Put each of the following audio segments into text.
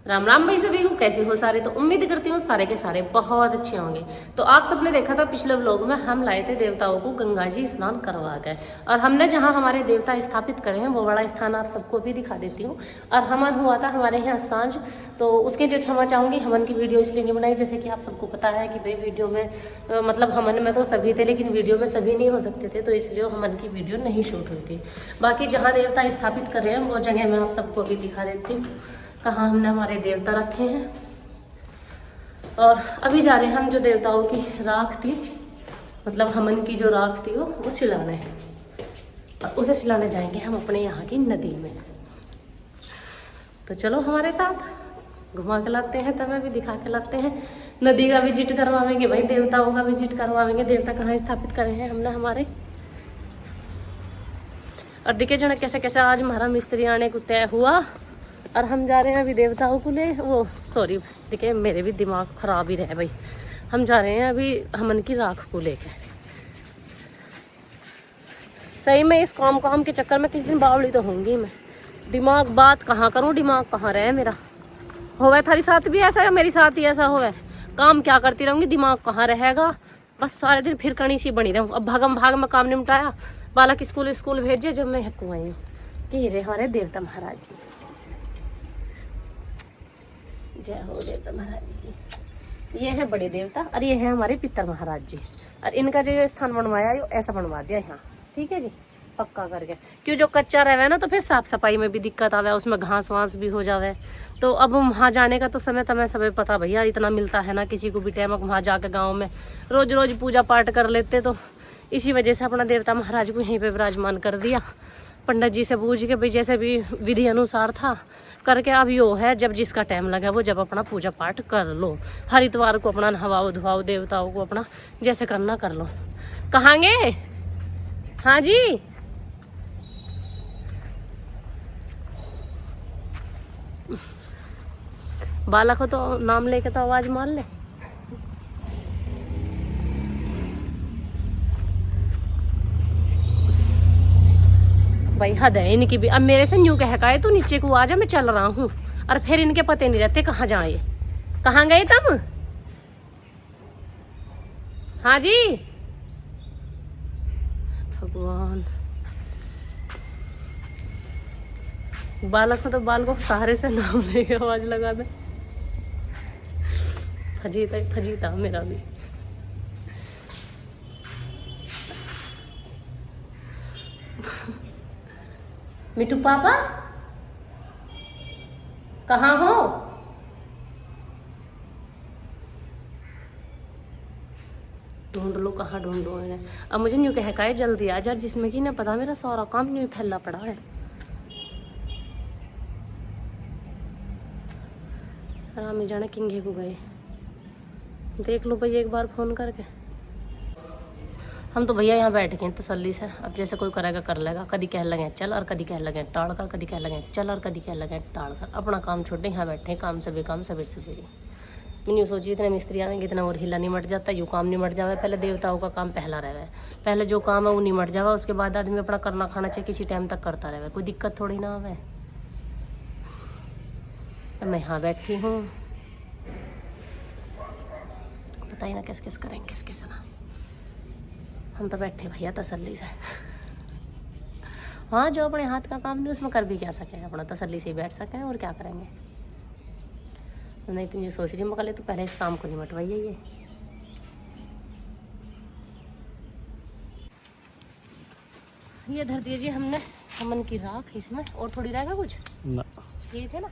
राम राम भाई सभी को, कैसे हो सारे। तो उम्मीद करती हूँ सारे के सारे बहुत अच्छे होंगे। तो आप सबने देखा था पिछले व्लॉग में हम लाए थे देवताओं को गंगा जी स्नान करवा गए, और हमने जहाँ हमारे देवता स्थापित करे हैं वो बड़ा स्थान आप सबको भी दिखा देती हूँ। और हवन हुआ था हमारे यहाँ सांझ, तो उसके जो क्षमा चाहूँगी, हवन की वीडियो इसलिए नहीं बनाई, जैसे कि आप सबको पता है कि भाई वीडियो में मतलब हवन में तो सभी थे लेकिन वीडियो में सभी नहीं हो सकते थे, तो इसलिए हवन की वीडियो नहीं शूट हुई थी। बाकी जहाँ देवता स्थापित कर रहे हैं वो जगह मैं आप सबको भी दिखा देती हूँ, कहाँ हमने हमारे देवता रखे हैं। और अभी जा रहे हैं हम जो देवताओं की राख थी, मतलब हवन की जो राख थी वो सिलाने हैं, और उसे सिलाने जाएंगे हम अपने यहाँ की नदी में। तो चलो हमारे साथ घुमा के लाते हैं, तब भी दिखा के लाते हैं। नदी का विजिट करवाएंगे भाई, देवताओं का विजिट करवाएंगे, देवता कहाँ स्थापित करे हैं हमने हमारे। और दिखे जो कैसे कैसे आज हमारा मिस्त्री आने को तय हुआ, और हम जा रहे हैं अभी देवताओं को ले, वो सॉरी देखिए मेरे भी दिमाग खराब ही रहे भाई। हम जा रहे हैं अभी हमन की राख को लेके। सही में इस काम के चक्कर में किस दिन बावली तो होंगी मैं। दिमाग बात कहाँ करूँ, दिमाग कहाँ रहे मेरा। होवे थारी साथ भी ऐसा है, मेरी साथ ही ऐसा होवे। काम क्या करती रहूँगी, दिमाग कहाँ रहेगा। बस सारे दिन फिर कणी सी बनी रहूँ। अब भागम भाग में काम निपटाया, बालक स्कूल भेजे, जब मैं हकू आई हूँ कि रे हमारे देवता महाराज जी, जय हो देवता महाराज जी। ये है बड़े देवता और ये है हमारे पितर महाराज जी। और इनका जो स्थान बनवाया है ऐसा बनवा दिया यहाँ, ठीक है जी, पक्का करके। क्यों जो कच्चा रहे ना तो फिर साफ सफाई में भी दिक्कत आवे, उसमें घास वास भी हो जावे। तो अब वहाँ जाने का तो समय तमें सब पता भैया इतना मिलता है ना, किसी को भी टाइम वहाँ जाके गाँव में रोज रोज पूजा पाठ कर लेते। तो इसी वजह से अपना देवता महाराज को यहीं पे विराजमान कर दिया। पंडित जी से पूछ के भाई जैसे भी विधि अनुसार था करके, अब यो है जब जिसका टाइम लगे वो जब अपना पूजा पाठ कर लो। हर इतवार को अपना नहवाओ धुआओ, देवताओं को अपना जैसे करना कर लो। कहाँगे? हाँ जी, बालक हो तो नाम लेके तो आवाज मार ले। भाई हद है इनकी भी। अब मेरे से न्यू कह का है तू नीचे को आ जा, मैं चल रहा हूँ, और फिर इनके पते नहीं रहते कहाँ जाए। कहाँ गए तुम? हाँ जी, भगवान। बालक हो तो बाल को सहारे से नाम लेके आवाज लगा दे। फजीता मेरा भी। मिठू पापा कहाँ हो? ढूंढ लो, कहाँ ढूंढो। अब मुझे न्यू कह का है जल्दी आ जा, जिसमें कि ना पता मेरा सारा काम न्यू फैला पड़ा है। आराम जाने किंगे को गए, देख लो भैया एक बार फोन करके। हम तो भैया यहाँ बैठ गए तसल्ली से। अब जैसे कोई करेगा कर लेगा, कभी कह लगे चल और कभी कह लगे टाड़ कर, कभी कह लगे चल और कभी कह लगे टाड़ कर। अपना काम छोड़े यहाँ बैठे, काम से बेकाम सवेरे सवेरे। मैंने सोची इतने मिस्त्री आएंगे इतना और हिला निमट जाता, यूँ काम निमट जावे। पहले देवताओं का काम पहला रहे, पहले जो काम है वो निमट जावा, उसके बाद आदमी अपना करना खाना चाहिए किसी टाइम तक करता रहे, कोई दिक्कत थोड़ी ना आवे। मैं यहाँ बैठी हूँ, पता ही ना किस किस करेंगे किस किस ना। हम तो बैठे भैया तसल्ली से। हाँ, जो अपने हाथ का काम नहीं उसमें कर भी क्या सकें, अपना तसल्ली से ही बैठ सकें, और क्या करेंगे। नहीं तो ये सोच रही मकले तो पहले इस काम को निमटवाइए। ये धर दीजिए हमने हमन की राख, इसमें और थोड़ी रहेगा कुछ ना, ये थे ना।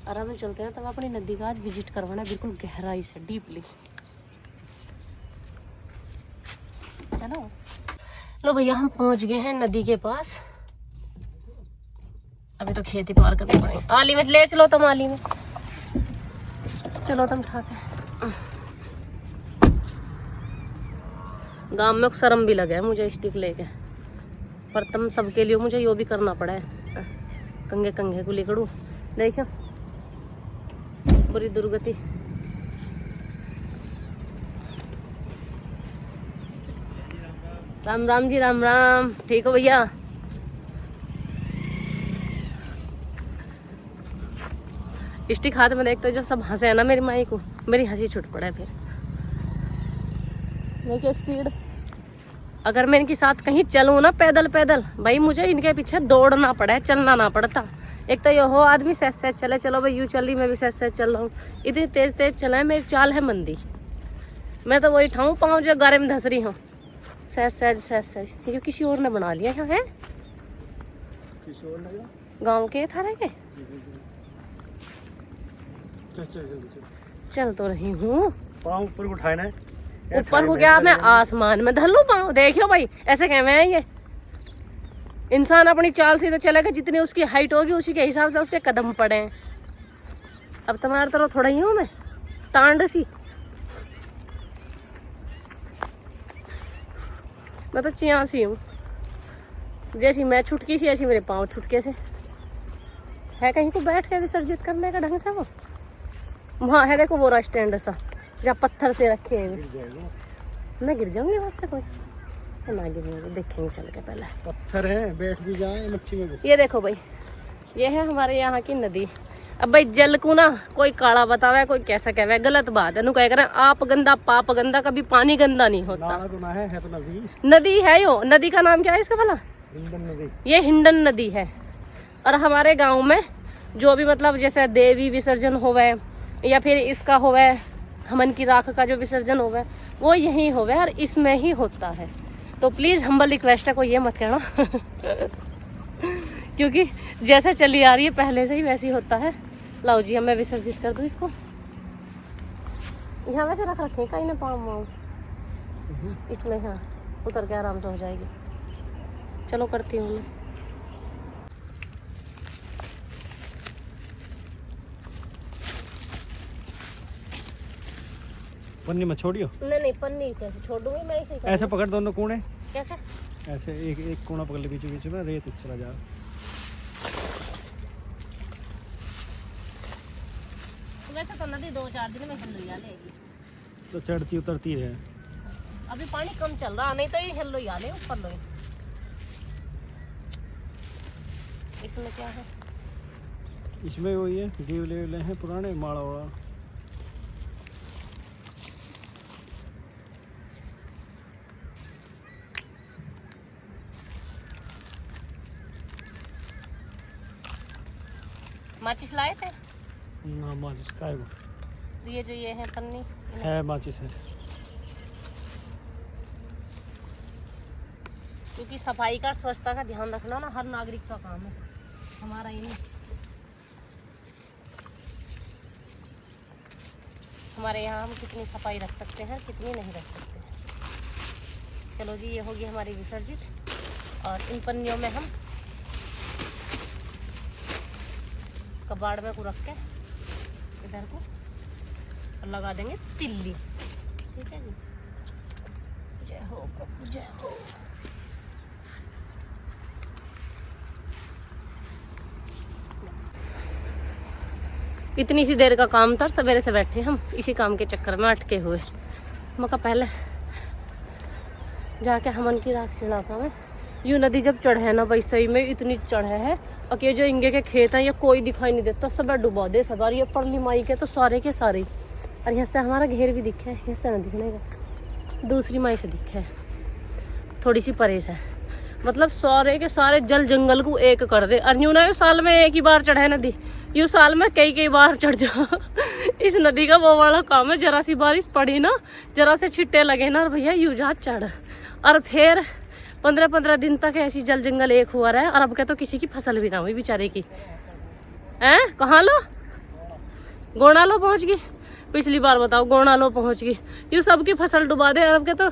आराम से चलते हैं, तब अपनी नदी का आज विजिट करवाना बिल्कुल गहराई से, डीपली। चलो लो भैया, हम पहुंच गए हैं नदी के पास। अभी तो खेती पार करनी पड़ेगी। आली में ले चलो तुम, आली में चलो तुम ठाके। गांव में शर्म भी लगे मुझे स्टिक लेके, पर तुम सबके लिए मुझे यो भी करना पड़ा है। कंगे कंगे को लेकड़ू, देखो पूरी दुर्गति। राम राम जी, राम राम। ठीक हो भैया? स्टिक हाथ में देखते जो सब हंसे है ना मेरी माई को, मेरी हंसी छूट पड़ा है। फिर देखिए स्पीड, अगर मैं इनके साथ कहीं चलूँ ना पैदल पैदल, भाई मुझे इनके पीछे दौड़ना पड़ा, चलना ना पड़ता। एक तो ये हो आदमी सहज सहज चले, चलो भाई यूँ चल रही मैं भी सहज सहज चल रहा हूँ। इतनी तेज तेज चला है, मेरी चाल है मंदी, मैं तो वही ठाऊँ पाँव जो गारे में धंस रही हूँ। सहज सहज सहज सहज, ये किसी और ने बना लिया यहाँ है, गाँव के थारे के। चल तो रही हूँ, पाँव ऊपर उठाए ना, ऊपर हो गया मैं आसमान में धर लूँ पाँव। देखियो भाई ऐसे कहवे हैं ये, इंसान अपनी चाल से तो चलेगा, जितनी उसकी हाइट होगी उसी के हिसाब से उसके कदम पड़े। अब तुम्हारी तरह थोड़ा ही हूँ मैं टांड सी, मैं तो चिया सी हूँ। जैसी मैं छुटकी सी ऐसी मेरे पाँव छुटके से है। कहीं को बैठ के विसर्जित करने का ढंग से वो वहाँ है, देखो वो स्टैंड सा जहाँ पत्थर से रखे हैं। मैं गिर जाऊंगी वहां से, कोई ना गिरूंगी, देखेंगे चल के पहले। पत्थर है, बैठ भी जाए मच्छी में। ये देखो भाई, ये है हमारे यहाँ की नदी। अब भाई जल को ना कोई काला बतावे, कोई कैसा कहवे, गलत बात है। नु कह रहे आप गंदा पाप गंदा, कभी पानी गंदा नहीं होता। तो ना है तो नदी, नदी है यो। नदी का नाम क्या है इसका भला? हिंडन नदी। ये हिंडन नदी है। और हमारे गाँव में जो भी मतलब जैसे देवी विसर्जन होवे या फिर इसका होवे हमन की राख का जो विसर्जन होवे, वो यही होवे और इसमें ही होता है। तो प्लीज हम्बल रिक्वेस्ट है, कोई ये मत कहना क्योंकि जैसे चली आ रही है पहले से ही वैसे ही होता है। लाओ जी, अब मैं विसर्जित कर दूं इसको। यहाँ वैसे रख रखे कहीं ना पाँव इसमें, हाँ उतर के आराम से हो जाएगी। चलो करती हूँ मैं। पन्नी में छोड़ियो। नहीं पन्नी कैसे छोड़ दूंगी मैं, इसे ऐसे पकड़ दोनों कोने। कैसे? ऐसे एक कोना पकड़ ले, बीच बीच में रेत चला जा। वैसे तो नदी 2-4 दिन में हिल लेगी, तो चढ़ती उतरती है। अभी पानी कम चल रहा, नहीं तो ये हिल लो ले ऊपर लो। इसमें क्या है? इसमें वही है, गेवले हैं पुराने माड़ा वाड़ा। माचिस लाए थे ना, माचिस का है वो। ये जो ये है पन्नी है, माचिस है। क्योंकि सफाई का स्वच्छता का ध्यान रखना ना हर नागरिक का काम है, हमारा ही नहीं। हमारे यहाँ हम कितनी सफाई रख सकते हैं, कितनी नहीं रख सकते। चलो जी, ये होगी हमारी विसर्जित। और इन पन्नियों में हम कबाड़ में को रख के इधर को और लगा देंगे तिल्ली। ठीक है जी, जय हो प्रभु जय हो। इतनी सी देर का काम था, सवेरे से बैठे हम इसी काम के चक्कर में अटके हुए। मका पहले जाके हमन की राख छिड़ा था मैं। यूँ नदी जब चढ़े ना भाई, सही में इतनी चढ़े है, और ये जो इंगे के खेत हैं ये कोई दिखाई नहीं देता, सब डुबा दे सब। और ये परली माई के तो सारे के सारे, और यहाँ से हमारा घेर भी दिखे, यहाँ से ना दिखने का, दूसरी माई से दिखे थोड़ी सी परेश है। मतलब सारे के सारे जल जंगल को एक कर दे। और यूँ ना साल में एक ही बार चढ़े नदी, यूँ साल में कई बार चढ़ जा इस नदी का वो वाला काम है, जरा सी बारिश पड़ी ना, जरा से छिट्टे लगे ना, और भैया यूँ जा चढ़। और फिर 15-15 दिन तक ऐसी जल जंगल एक हुआ रहा है। और अब के तो किसी की फसल भी ना हुई बेचारे की। हैं कहाँ लो? गोना लो पहुँच गई। पिछली बार बताओ गोना लो पहुँच गई, यूँ सबकी फसल डुबा दे। और अब के तो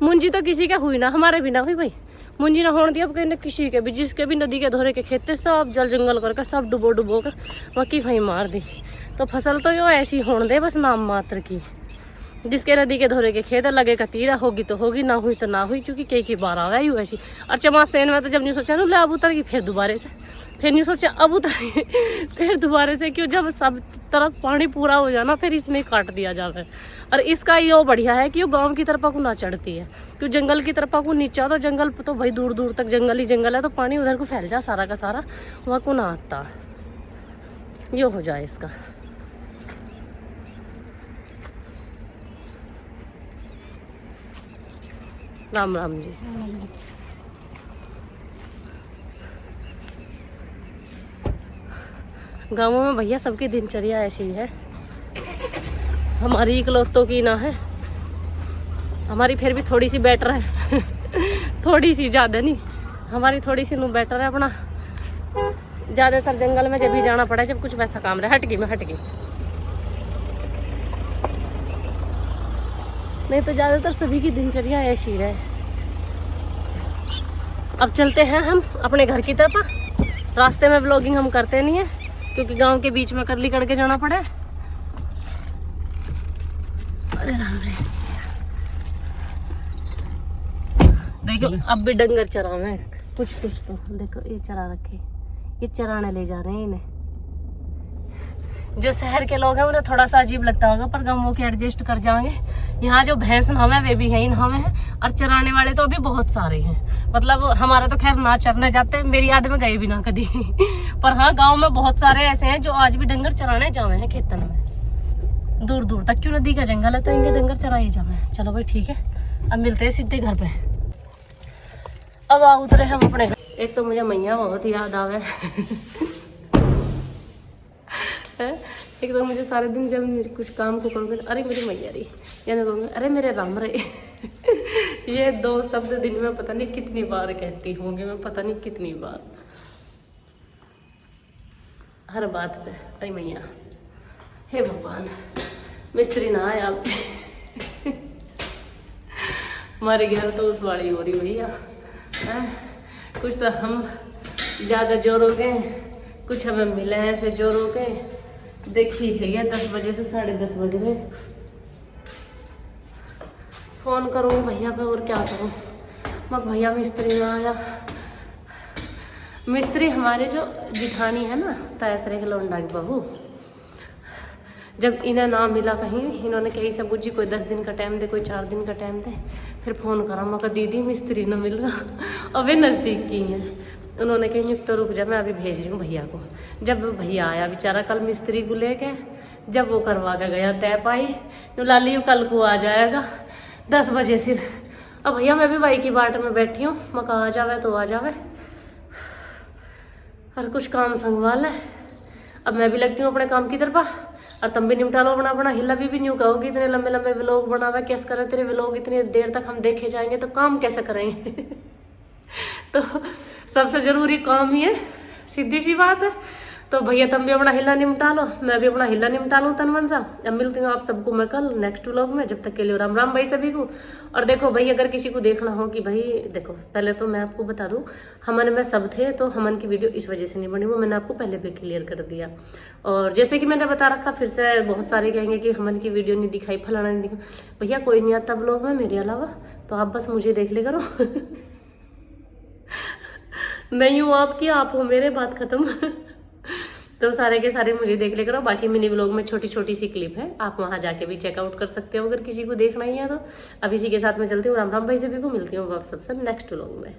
मुंजी तो किसी के हुई ना, हमारे भी ना हुई भाई। मुंजी ना होने दिया अब कहीं किसी के भी, जिसके भी नदी के धोरे के खेत थे सब जल जंगल करके सब डुबो कर मक्की भाई मार दी। तो फसल तो यो ऐसी होने दे बस नाम मात्र की। जिसके नदी के धोरे के खेत लगे का तीरा होगी तो होगी, ना हुई तो ना हुई, क्योंकि कई बार आ गई ऐसी। और चमासेन में तो जब नहीं सोचा ना अब उतर गई, फिर दोबारे से, फिर नहीं सोचा अब उतर फिर दोबारे से, क्यों जब सब तरफ पानी पूरा हो जाना फिर इसमें काट दिया जावे। और इसका ये बढ़िया है कि वो गांव की तरफा को ना चढ़ती है, क्यों जंगल की तरफा को नीचा तो जंगल तो भाई दूर दूर तक जंगल ही जंगल है, तो पानी उधर को फैल जा सारा का सारा, वहाँ को ना आता। ये हो जाए इसका। राम राम जी। गाँवों में भैया सबकी दिनचर्या ऐसी है, हमारी इकलौतों की ना है। हमारी फिर भी थोड़ी सी बेटर है थोड़ी सी, ज़्यादा नहीं, हमारी थोड़ी सी नू बेटर है। अपना ज़्यादातर जंगल में जब भी जाना पड़ा जब कुछ वैसा काम रहा, हट गई, नहीं तो ज़्यादातर सभी की दिनचर्या ऐसी रहे। अब चलते हैं हम अपने घर की तरफ। रास्ते में व्लॉगिंग हम करते नहीं है क्योंकि गांव के बीच में करली करके जाना पड़े। अरे राम रे, देखो अब भी डंगर चरा में कुछ तो देखो, ये चरा रखे, ये चराने ले जा रहे हैं इन्हें। जो शहर के लोग हैं उन्हें थोड़ा सा अजीब लगता होगा, पर गाँवों के एडजस्ट कर जाएंगे। यहाँ जो भैंस नाम है वे भी यही नाम है, और चराने वाले तो अभी बहुत सारे हैं। मतलब हमारा तो खैर ना चरने जाते, मेरी याद में गए भी ना कभी पर हाँ, गांव में बहुत सारे ऐसे हैं जो आज भी डंगर चराने जावे हैं खेतन में, दूर दूर तक। क्यों, नदी का जंगल है तो इनके डंगर चराए जावे। चलो भाई ठीक है, अब मिलते हैं सीधे घर पे। अब आ उतरे हम अपने घर। एक तो मुझे मैया बहुत याद आवे एक तो मुझे सारे दिन जब मेरे कुछ काम को करूँगी, अरे मेरी मैया रही, यानी कहूँगी अरे मेरे राम रे ये दो शब्द दिन में पता नहीं कितनी बार कहती होंगी मैं, पता नहीं कितनी बार, हर बात पे अरे मैया। हे भगवान, मिस्त्री ना आया आप हमारे घर तो उस वाली हो रही भैया। कुछ तो हम ज़्यादा जोरों के, कुछ हमें मिले हैं ऐसे जोरों के। देखिए चाहिए 10 बजे से 10:30 बजे में फ़ोन करूँ भैया पे, और क्या करूँ। मगर भैया मिस्त्री ना आया। मिस्त्री हमारे जो जिठानी है ना, तैसरे के लौंडा की बहू, जब इन्हें ना मिला कहीं, इन्होंने कही सब बुझी कोई 10 दिन का टाइम दे, कोई 4 दिन का टाइम दे। फिर फ़ोन करा, मगर दीदी मिस्त्री ना मिल रहा। अब वे नज़दीक की हैं, उन्होंने कही तो रुक जा, मैं अभी भेज रही हूँ भैया को। जब भैया आया बेचारा कल मिस्त्री को लेके, जब वो करवा के गया तय पाई, लाली कल को आ जाएगा 10 बजे से। अब भैया मैं भी भाई की बाट में बैठी हूँ, मका आ जावे तो आ जावे, और कुछ काम संगवाल है। अब मैं भी लगती हूँ अपने काम की तरफ, और तुम भी निपटा लो अपना हिला भी नहीं कहोगी इतने लंबे लंबे व्लॉग बनावे, कैसे करें तेरे व्लॉग इतनी देर तक हम देखे जाएंगे तो काम कैसे करेंगे तो सबसे जरूरी काम ही है, सीधी सी बात है। तो भैया तुम भी अपना हिला निपटा लो, मैं भी अपना हिला निपटा लूँ तन मन सा। अब मिलती हूँ आप सबको मैं कल नेक्स्ट व्लॉग में, जब तक के लिए राम राम भाई सभी को। और देखो भाई, अगर किसी को देखना हो कि भाई देखो, पहले तो मैं आपको बता दूँ, हमन में सब थे तो हमन की वीडियो इस वजह से नहीं बनी, वो मैंने आपको पहले भी क्लियर कर दिया। और जैसे कि मैंने बता रखा, फिर से बहुत सारे कहेंगे कि हमन की वीडियो नहीं दिखाई, फलाना नहीं दिखा। भैया कोई नहीं आता व्लॉग में मेरे अलावा, तो आप बस मुझे देख ले करो मैं हूँ आपकी, आप हो मेरे, बात खत्म तो सारे के सारे मुझे देख ले करो। बाकी मिनी व्लॉग में छोटी छोटी सी क्लिप है, आप वहाँ जाके भी चेकआउट कर सकते हो अगर किसी को देखना ही है तो। अब इसी के साथ में चलती हूँ, राम राम भाई सभी को, मिलती हूँ आप सबसे नेक्स्ट व्लॉग में।